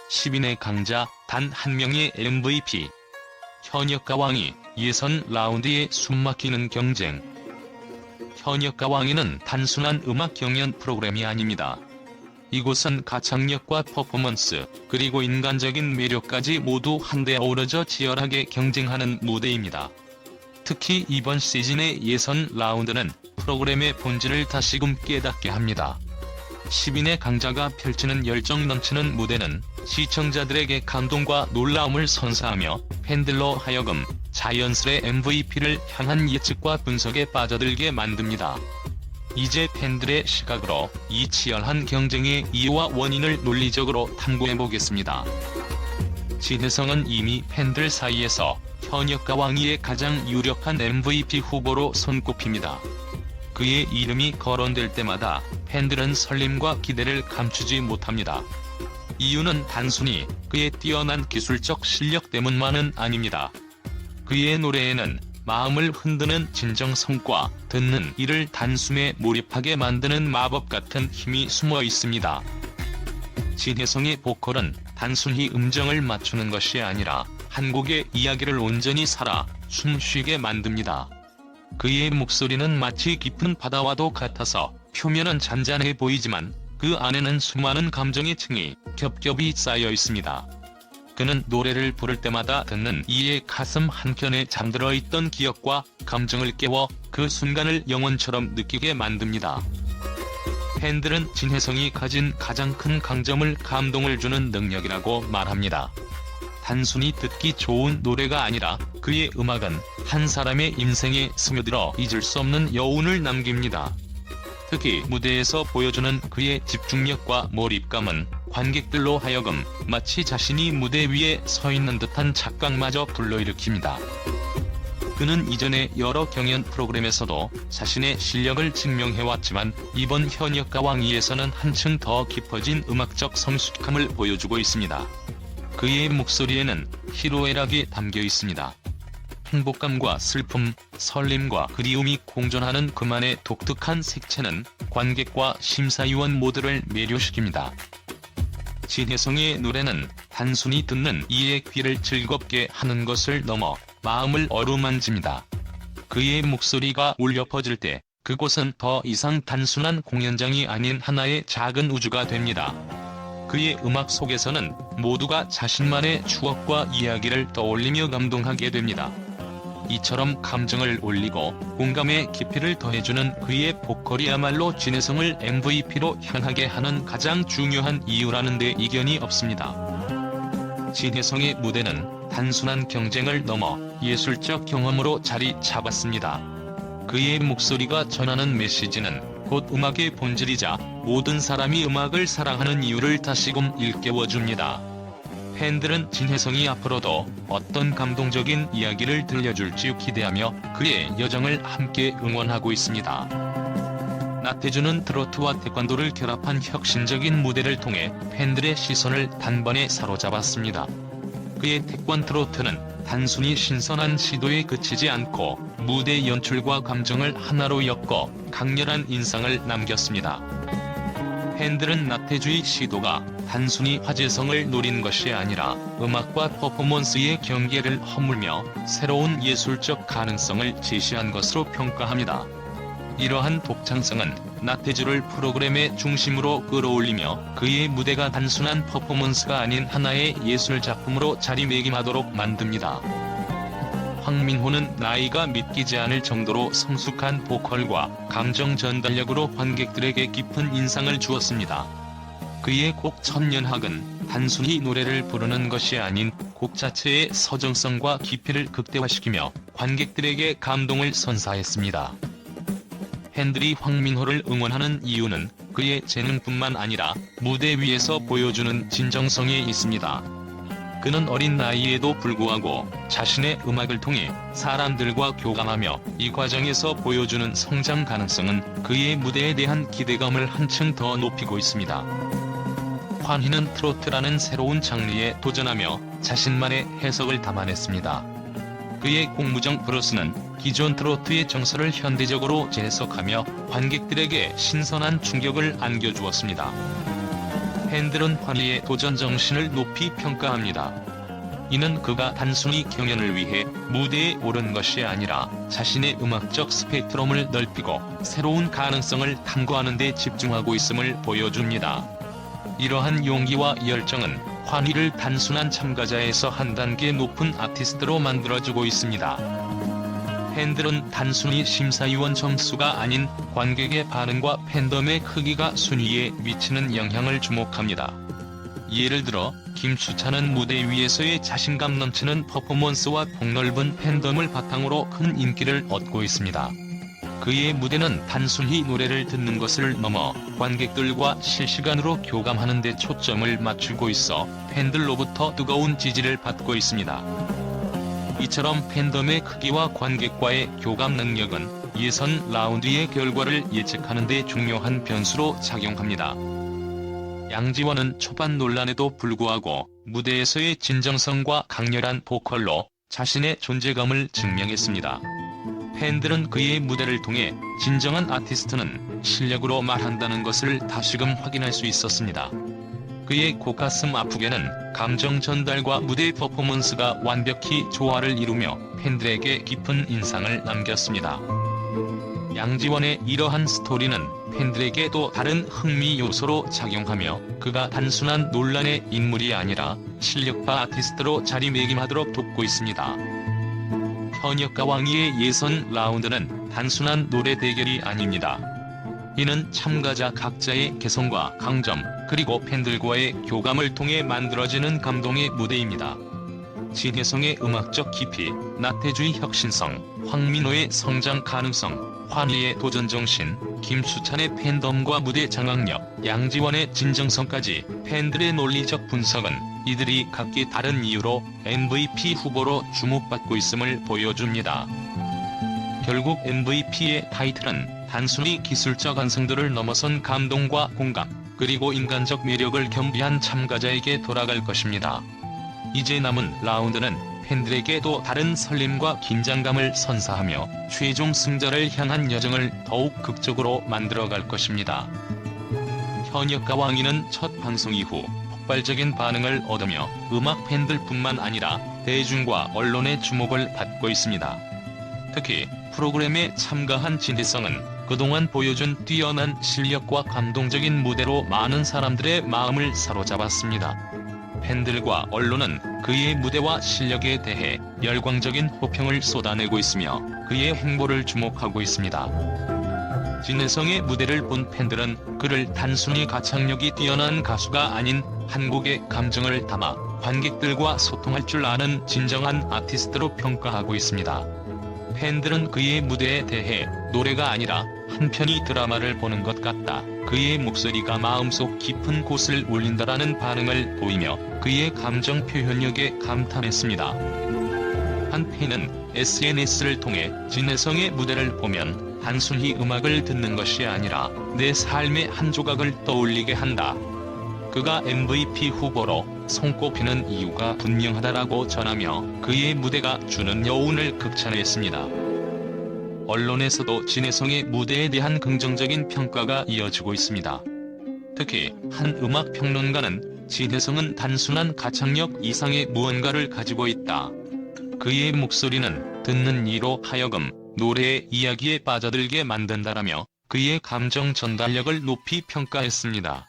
10인의 강자 단 한 명의 MVP. 현역가왕이 예선 라운드에 숨막히는 경쟁. 현역가왕위는 단순한 음악 경연 프로그램이 아닙니다. 이곳은 가창력과 퍼포먼스, 그리고 인간적인 매력까지 모두 한데 어우러져 치열하게 경쟁하는 무대입니다. 특히 이번 시즌의 예선 라운드는 프로그램의 본질을 다시금 깨닫게 합니다. 10인의 강자가 펼치는 열정 넘치는 무대는 시청자들에게 감동과 놀라움을 선사하며 팬들로 하여금 자연스레 MVP를 향한 예측과 분석에 빠져들게 만듭니다. 이제 팬들의 시각으로 이 치열한 경쟁의 이유와 원인을 논리적으로 탐구해보겠습니다. 진혜성은 이미 팬들 사이에서 현역가왕위의 가장 유력한 MVP 후보로 손꼽힙니다. 그의 이름이 거론될 때마다 팬들은 설렘과 기대를 감추지 못합니다. 이유는 단순히 그의 뛰어난 기술적 실력 때문만은 아닙니다. 그의 노래에는 마음을 흔드는 진정성과 듣는 이를 단숨에 몰입하게 만드는 마법 같은 힘이 숨어 있습니다. 진혜성의 보컬은 단순히 음정을 맞추는 것이 아니라 한 곡의 이야기를 온전히 살아 숨쉬게 만듭니다. 그의 목소리는 마치 깊은 바다와도 같아서 표면은 잔잔해 보이지만 그 안에는 수많은 감정의 층이 겹겹이 쌓여 있습니다. 그는 노래를 부를 때마다 듣는 이의 가슴 한켠에 잠들어 있던 기억과 감정을 깨워 그 순간을 영원처럼 느끼게 만듭니다. 팬들은 진혜성이 가진 가장 큰 강점을 감동을 주는 능력이라고 말합니다. 단순히 듣기 좋은 노래가 아니라 그의 음악은 한 사람의 인생에 스며들어 잊을 수 없는 여운을 남깁니다. 특히 무대에서 보여주는 그의 집중력과 몰입감은 관객들로 하여금 마치 자신이 무대 위에 서 있는 듯한 착각마저 불러일으킵니다. 그는 이전의 여러 경연 프로그램에서도 자신의 실력을 증명해왔지만 이번 현역가왕위에서는 한층 더 깊어진 음악적 성숙함을 보여주고 있습니다. 그의 목소리에는 희로애락이 담겨 있습니다. 행복감과 슬픔, 설렘과 그리움이 공존하는 그만의 독특한 색채는 관객과 심사위원 모두를 매료시킵니다. 진혜성의 노래는 단순히 듣는 이의 귀를 즐겁게 하는 것을 넘어 마음을 어루만집니다. 그의 목소리가 울려 퍼질 때 그곳은 더 이상 단순한 공연장이 아닌 하나의 작은 우주가 됩니다. 그의 음악 속에서는 모두가 자신만의 추억과 이야기를 떠올리며 감동하게 됩니다. 이처럼 감정을 올리고 공감의 깊이를 더해주는 그의 보컬이야말로 진혜성을 MVP로 향하게 하는 가장 중요한 이유라는 데 이견이 없습니다. 진혜성의 무대는 단순한 경쟁을 넘어 예술적 경험으로 자리 잡았습니다. 그의 목소리가 전하는 메시지는 곧 음악의 본질이자 모든 사람이 음악을 사랑하는 이유를 다시금 일깨워줍니다. 팬들은 진혜성이 앞으로도 어떤 감동적인 이야기를 들려줄지 기대하며 그의 여정을 함께 응원하고 있습니다. 나태주는 트로트와 태권도를 결합한 혁신적인 무대를 통해 팬들의 시선을 단번에 사로잡았습니다. 그의 태권 트로트는 단순히 신선한 시도에 그치지 않고 무대 연출과 감정을 하나로 엮어 강렬한 인상을 남겼습니다. 팬들은 나태주의 시도가 단순히 화제성을 노린 것이 아니라 음악과 퍼포먼스의 경계를 허물며 새로운 예술적 가능성을 제시한 것으로 평가합니다. 이러한 독창성은 나태주를 프로그램의 중심으로 끌어올리며 그의 무대가 단순한 퍼포먼스가 아닌 하나의 예술작품으로 자리매김하도록 만듭니다. 황민호는 나이가 믿기지 않을 정도로 성숙한 보컬과 감정 전달력으로 관객들에게 깊은 인상을 주었습니다. 그의 곡 천년학은 단순히 노래를 부르는 것이 아닌 곡 자체의 서정성과 깊이를 극대화시키며 관객들에게 감동을 선사했습니다. 팬들이 황민호를 응원하는 이유는 그의 재능뿐만 아니라 무대 위에서 보여주는 진정성에 있습니다. 그는 어린 나이에도 불구하고 자신의 음악을 통해 사람들과 교감하며 이 과정에서 보여주는 성장 가능성은 그의 무대에 대한 기대감을 한층 더 높이고 있습니다. 환희는 트로트라는 새로운 장르에 도전하며 자신만의 해석을 담아냈습니다. 그의 공무정 브루스는 기존 트로트의 정서를 현대적으로 재해석하며 관객들에게 신선한 충격을 안겨주었습니다. 팬들은 환희의 도전 정신을 높이 평가합니다. 이는 그가 단순히 경연을 위해 무대에 오른 것이 아니라 자신의 음악적 스펙트럼을 넓히고 새로운 가능성을 탐구하는 데 집중하고 있음을 보여줍니다. 이러한 용기와 열정은 환희를 단순한 참가자에서 한 단계 높은 아티스트로 만들어주고 있습니다. 팬들은 단순히 심사위원 점수가 아닌 관객의 반응과 팬덤의 크기가 순위에 미치는 영향을 주목합니다. 예를 들어 김수찬은 무대 위에서의 자신감 넘치는 퍼포먼스와 폭넓은 팬덤을 바탕으로 큰 인기를 얻고 있습니다. 그의 무대는 단순히 노래를 듣는 것을 넘어 관객들과 실시간으로 교감하는 데 초점을 맞추고 있어 팬들로부터 뜨거운 지지를 받고 있습니다. 이처럼 팬덤의 크기와 관객과의 교감 능력은 예선 라운드의 결과를 예측하는 데 중요한 변수로 작용합니다. 양지원은 초반 논란에도 불구하고 무대에서의 진정성과 강렬한 보컬로 자신의 존재감을 증명했습니다. 팬들은 그의 무대를 통해 진정한 아티스트는 실력으로 말한다는 것을 다시금 확인할 수 있었습니다. 그의 곡가슴 아프게는 감정 전달과 무대 퍼포먼스가 완벽히 조화를 이루며 팬들에게 깊은 인상을 남겼습니다. 양지원의 이러한 스토리는 팬들에게 또 다른 흥미 요소로 작용하며 그가 단순한 논란의 인물이 아니라 실력파 아티스트로 자리매김하도록 돕고 있습니다. 현역과 왕이의 예선 라운드는 단순한 노래 대결이 아닙니다. 이는 참가자 각자의 개성과 강점, 그리고 팬들과의 교감을 통해 만들어지는 감동의 무대입니다. 진혜성의 음악적 깊이, 나태주의 혁신성, 황민호의 성장 가능성, 환희의 도전정신, 김수찬의 팬덤과 무대 장악력, 양지원의 진정성까지 팬들의 논리적 분석은 이들이 각기 다른 이유로 MVP 후보로 주목받고 있음을 보여줍니다. 결국 MVP의 타이틀은 단순히 기술적 완성도를 넘어선 감동과 공감, 그리고 인간적 매력을 겸비한 참가자에게 돌아갈 것입니다. 이제 남은 라운드는 팬들에게 또 다른 설렘과 긴장감을 선사하며 최종 승자를 향한 여정을 더욱 극적으로 만들어갈 것입니다. 현역과 왕이는 첫 방송 이후 폭발적인 반응을 얻으며 음악 팬들뿐만 아니라 대중과 언론의 주목을 받고 있습니다. 특히 프로그램에 참가한 진혜성은 그동안 보여준 뛰어난 실력과 감동적인 무대로 많은 사람들의 마음을 사로잡았습니다. 팬들과 언론은 그의 무대와 실력에 대해 열광적인 호평을 쏟아내고 있으며 그의 행보를 주목하고 있습니다. 진혜성의 무대를 본 팬들은 그를 단순히 가창력이 뛰어난 가수가 아닌 한국의 감정을 담아 관객들과 소통할 줄 아는 진정한 아티스트로 평가하고 있습니다. 팬들은 그의 무대에 대해 노래가 아니라 한 편의 드라마를 보는 것 같다, 그의 목소리가 마음속 깊은 곳을 울린다라는 반응을 보이며 그의 감정 표현력에 감탄했습니다. 한 팬은 SNS를 통해 진혜성의 무대를 보면 단순히 음악을 듣는 것이 아니라 내 삶의 한 조각을 떠올리게 한다. 그가 MVP 후보로 손꼽히는 이유가 분명하다라고 전하며 그의 무대가 주는 여운을 극찬했습니다. 언론에서도 진혜성의 무대에 대한 긍정적인 평가가 이어지고 있습니다. 특히 한 음악 평론가는 진혜성은 단순한 가창력 이상의 무언가를 가지고 있다. 그의 목소리는 듣는 이로 하여금 노래의 이야기에 빠져들게 만든다라며 그의 감정 전달력을 높이 평가했습니다.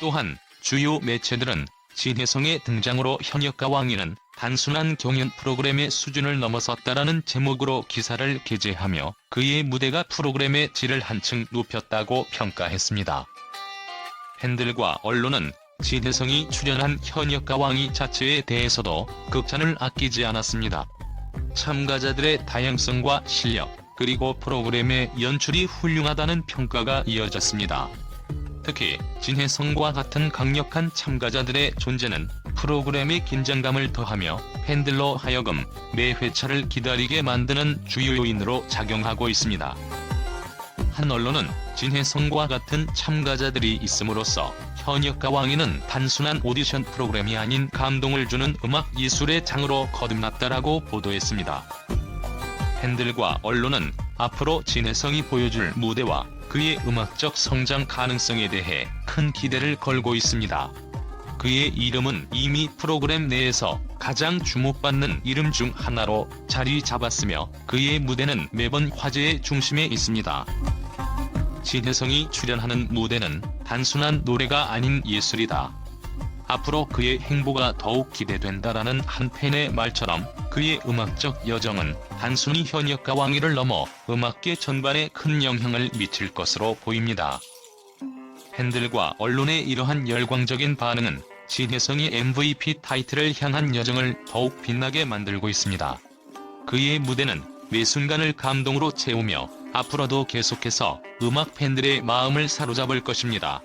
또한 주요 매체들은 진혜성의 등장으로 현역과 왕이는 단순한 경연 프로그램의 수준을 넘어섰다라는 제목으로 기사를 게재하며 그의 무대가 프로그램의 질을 한층 높였다고 평가했습니다. 팬들과 언론은 진혜성이 출연한 현역과 왕이 자체에 대해서도 극찬을 아끼지 않았습니다. 참가자들의 다양성과 실력, 그리고 프로그램의 연출이 훌륭하다는 평가가 이어졌습니다. 특히 진혜성과 같은 강력한 참가자들의 존재는 프로그램의 긴장감을 더하며 팬들로 하여금 매 회차를 기다리게 만드는 주요 요인으로 작용하고 있습니다. 한 언론은 진혜성과 같은 참가자들이 있음으로써 현역과 왕이는 단순한 오디션 프로그램이 아닌 감동을 주는 음악 예술의 장으로 거듭났다라고 보도했습니다. 팬들과 언론은 앞으로 진혜성이 보여줄 무대와 그의 음악적 성장 가능성에 대해 큰 기대를 걸고 있습니다. 그의 이름은 이미 프로그램 내에서 가장 주목받는 이름 중 하나로 자리 잡았으며 그의 무대는 매번 화제의 중심에 있습니다. 진혜성이 출연하는 무대는 단순한 노래가 아닌 예술이다. 앞으로 그의 행보가 더욱 기대된다라는 한 팬의 말처럼 그의 음악적 여정은 단순히 현역가 왕위를 넘어 음악계 전반에 큰 영향을 미칠 것으로 보입니다. 팬들과 언론의 이러한 열광적인 반응은 진혜성이 MVP 타이틀을 향한 여정을 더욱 빛나게 만들고 있습니다. 그의 무대는 매 순간을 감동으로 채우며 앞으로도 계속해서 음악 팬들의 마음을 사로잡을 것입니다.